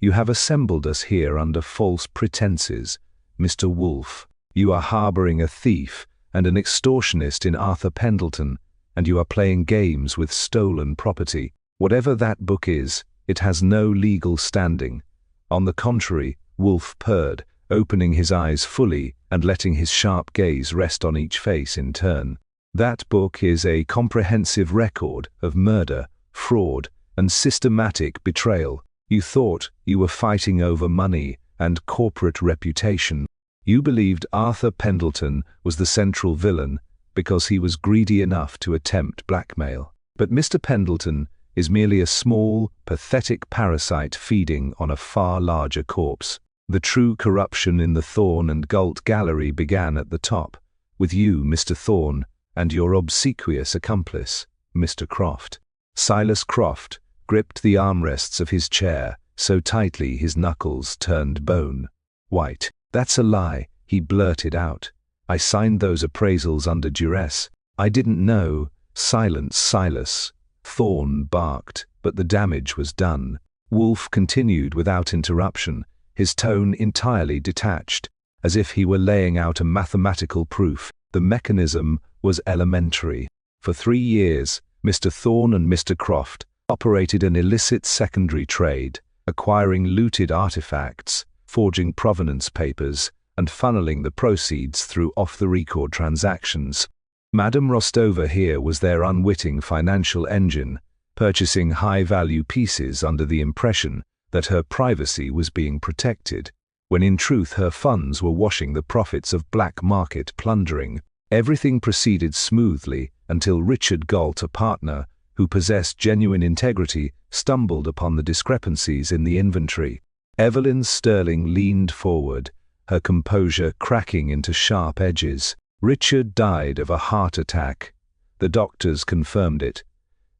"You have assembled us here under false pretenses, Mr. Wolfe. You are harboring a thief and an extortionist in Arthur Pendleton, and you are playing games with stolen property. Whatever that book is, it has no legal standing." "On the contrary," Wolfe purred, opening his eyes fully and letting his sharp gaze rest on each face in turn. "That book is a comprehensive record of murder, fraud, and systematic betrayal. You thought you were fighting over money and corporate reputation. You believed Arthur Pendleton was the central villain because he was greedy enough to attempt blackmail. But Mr. Pendleton is merely a small, pathetic parasite feeding on a far larger corpse. The true corruption in the Thorn and Galt gallery began at the top, with you, Mr. Thorn, and your obsequious accomplice, Mr. Croft." Silas Croft gripped the armrests of his chair so tightly his knuckles turned bone. "White, that's a lie," he blurted out. "I signed those appraisals under duress. I didn't know." "Silence, Silas," Thorn barked, but the damage was done. Wolfe continued without interruption, his tone entirely detached, as if he were laying out a mathematical proof. "The mechanism was elementary. For 3 years, Mr. Thorn and Mr. Croft operated an illicit secondary trade, acquiring looted artifacts, forging provenance papers, and funneling the proceeds through off-the-record transactions. Madame Rostova here was their unwitting financial engine, purchasing high-value pieces under the impression that her privacy was being protected, when in truth her funds were washing the profits of black market plundering. Everything proceeded smoothly until Richard Galt, a partner who possessed genuine integrity, stumbled upon the discrepancies in the inventory." Evelyn Sterling leaned forward, her composure cracking into sharp edges. "Richard died of a heart attack. The doctors confirmed it."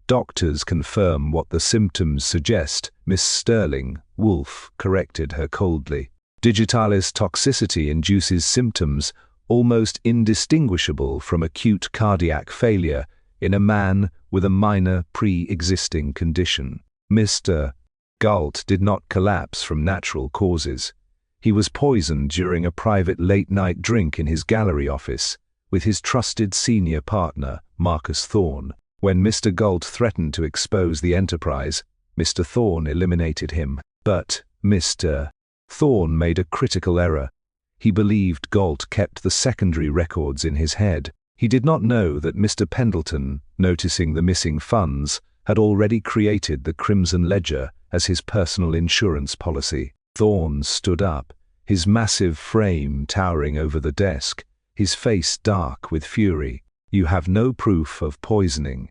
"Doctors confirm what the symptoms suggest, Miss Sterling," Wolfe corrected her coldly. "Digitalis toxicity induces symptoms almost indistinguishable from acute cardiac failure in a man with a minor pre-existing condition. Mr. Galt did not collapse from natural causes. He was poisoned during a private late-night drink in his gallery office with his trusted senior partner, Marcus Thorn. When Mr. Galt threatened to expose the enterprise, Mr. Thorn eliminated him. But Mr. Thorn made a critical error. He believed Galt kept the secondary records in his head. He did not know that Mr. Pendleton, noticing the missing funds, had already created the Crimson Ledger as his personal insurance policy. Thorn stood up, his massive frame towering over the desk, his face dark with fury. "You have no proof of poisoning.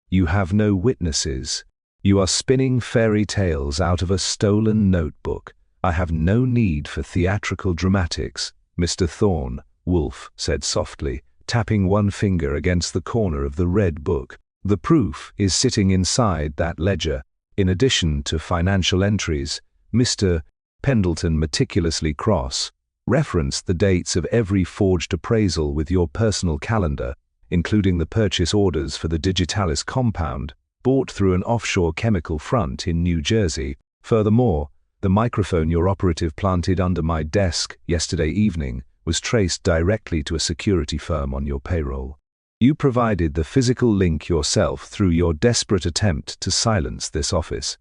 You have no witnesses. You are spinning fairy tales out of a stolen notebook. I have no need for theatrical dramatics, Mr. Thorn," Wolfe said softly, tapping one finger against the corner of the red book. "The proof is sitting inside that ledger. In addition to financial entries, Mr. Pendleton meticulously cross-referenced the dates of every forged appraisal with your personal calendar, including the purchase orders for the Digitalis compound, bought through an offshore chemical front in New Jersey. Furthermore, the microphone your operative planted under my desk yesterday evening was traced directly to a security firm on your payroll." You provided the physical link yourself through your desperate attempt to silence this office.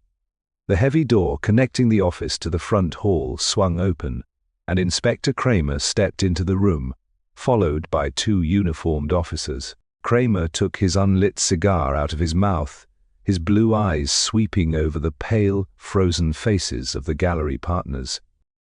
The heavy door connecting the office to the front hall swung open, and Inspector Kramer stepped into the room, followed by 2 uniformed officers. Kramer took his unlit cigar out of his mouth, his blue eyes sweeping over the pale, frozen faces of the gallery partners.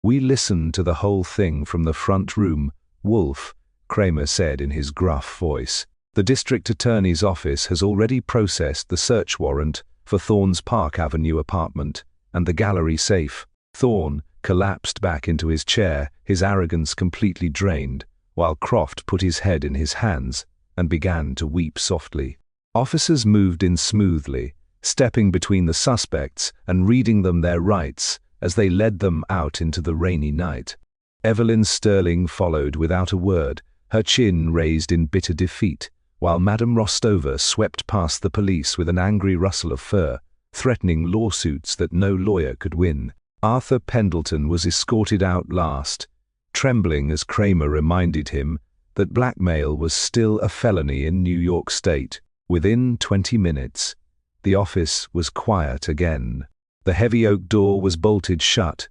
"We listened to the whole thing from the front room, Wolfe," Kramer said in his gruff voice. "The district attorney's office has already processed the search warrant for Thorne's Park Avenue apartment and the gallery safe." Thorne collapsed back into his chair, his arrogance completely drained, while Croft put his head in his hands and began to weep softly. Officers moved in smoothly, stepping between the suspects and reading them their rights as they led them out into the rainy night. Evelyn Sterling followed without a word, her chin raised in bitter defeat, while Madame Rostova swept past the police with an angry rustle of fur, threatening lawsuits that no lawyer could win. Arthur Pendleton was escorted out last, trembling as Kramer reminded him that blackmail was still a felony in New York State. Within 20 minutes, the office was quiet again. The heavy oak door was bolted shut.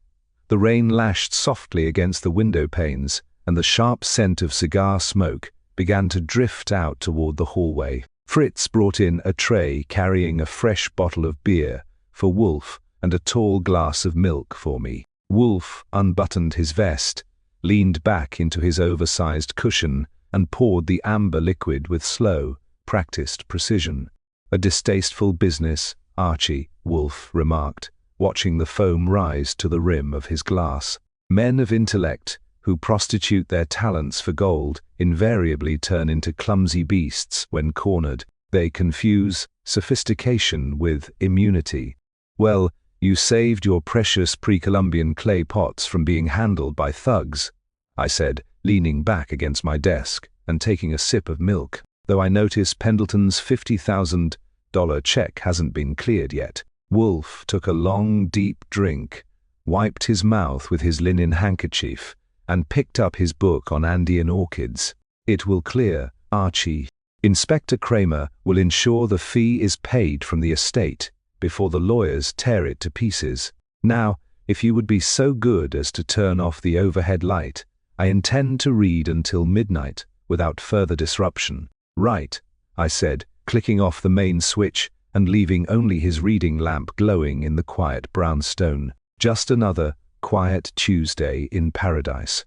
The rain lashed softly against the window panes, and the sharp scent of cigar smoke began to drift out toward the hallway. Fritz brought in a tray carrying a fresh bottle of beer for Wolfe and a tall glass of milk for me. Wolfe unbuttoned his vest, leaned back into his oversized cushion, and poured the amber liquid with slow, practiced precision. "A distasteful business, Archie," Wolfe remarked, watching the foam rise to the rim of his glass. "Men of intellect who prostitute their talents for gold invariably turn into clumsy beasts when cornered. They confuse sophistication with immunity. Well, you saved your precious pre-Columbian clay pots from being handled by thugs," I said, leaning back against my desk and taking a sip of milk, "though I notice Pendleton's $50,000 check hasn't been cleared yet." Wolfe took a long, deep drink, wiped his mouth with his linen handkerchief, and picked up his book on Andean orchids. "It will clear, Archie. Inspector Kramer will ensure the fee is paid from the estate before the lawyers tear it to pieces. Now, if you would be so good as to turn off the overhead light, I intend to read until midnight without further disruption." "Right," I said, clicking off the main switch and leaving only his reading lamp glowing in the quiet brownstone. Just another quiet Tuesday in paradise.